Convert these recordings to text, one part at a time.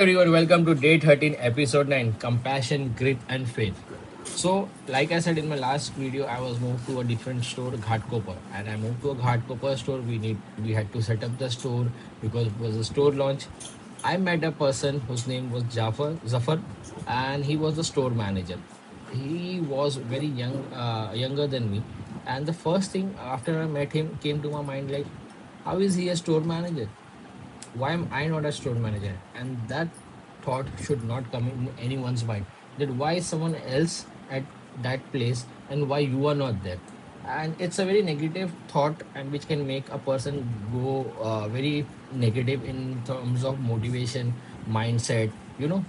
Everyone, welcome to day 13, episode 9, Compassion, Grit, and Faith. So, like I said in my last video, I was moved to a different store, Ghatkopar, and I moved to a Ghatkopar store. We had to set up the store because it was a store launch. I met a person whose name was Zafar, and he was the store manager. He was very younger than me, and the first thing after I met him came to my mind like, how is he a store manager? Why am I not a store manager? And that thought should not come in anyone's mind. That why is someone else at that place and why you are not there? And it's a very negative thought, and which can make a person go very negative in terms of motivation, mindset.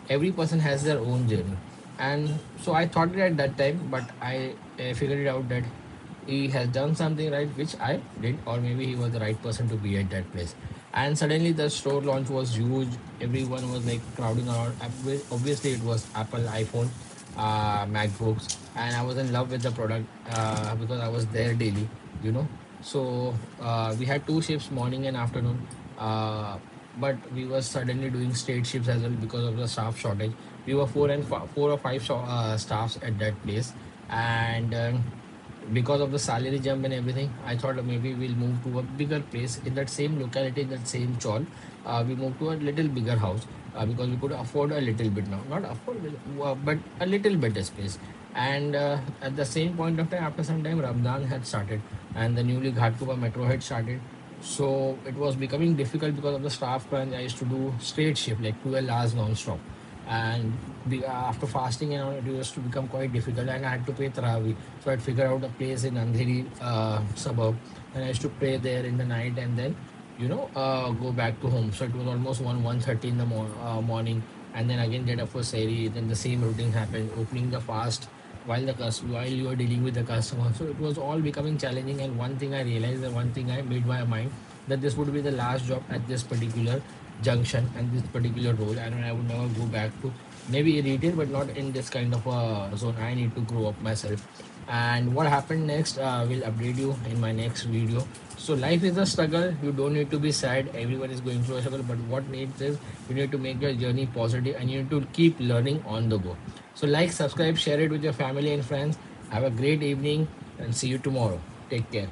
Every person has their own journey, and so I thought it at that time, but I figured it out that he has done something right, which I did, or maybe he was the right person to be at that place. And suddenly the store launch was huge. Everyone was like crowding around. Obviously, it was Apple iPhone, MacBooks, and I was in love with the product because I was there daily. You know, so we had two shifts, morning and afternoon. Uh, but we were suddenly doing straight shifts as well because of the staff shortage. We were four or five staffs at that place, and because of the salary jump and everything, I thought maybe we'll move to a bigger place in that same locality, in that same chawl. We moved to a little bigger house because we could afford a little bit now, not afford, but a little better space. And at the same point of time, after some time, Ramadan had started, and the newly Ghatkopar metro had started. So it was becoming difficult because of the staff crunch. I used to do straight shift, like 12 hours non-stop, and after fasting and all, it used to become quite difficult, and I had to pay Tarawih. So I'd figure out a place in Andheri suburb, and I used to pray there in the night, and then go back to home. So it was almost 1:30 in the morning, and then again get up for sehri. Then the same routine happened, opening the fast while you are dealing with the customer. So it was all becoming challenging. And one thing I realized, and one thing I made my mind, that this would be the last job at this particular junction and this particular role, and I would never go back to maybe retail, but not in this kind of a zone. I need to grow up myself. And what happened next, will update you in my next video. So life is a struggle. You don't need to be sad. Everyone is going through a struggle, but what needs is you need to make your journey positive, and you need to keep learning on the go. So like, subscribe, share it with your family and friends. Have a great evening, and see you tomorrow. Take care.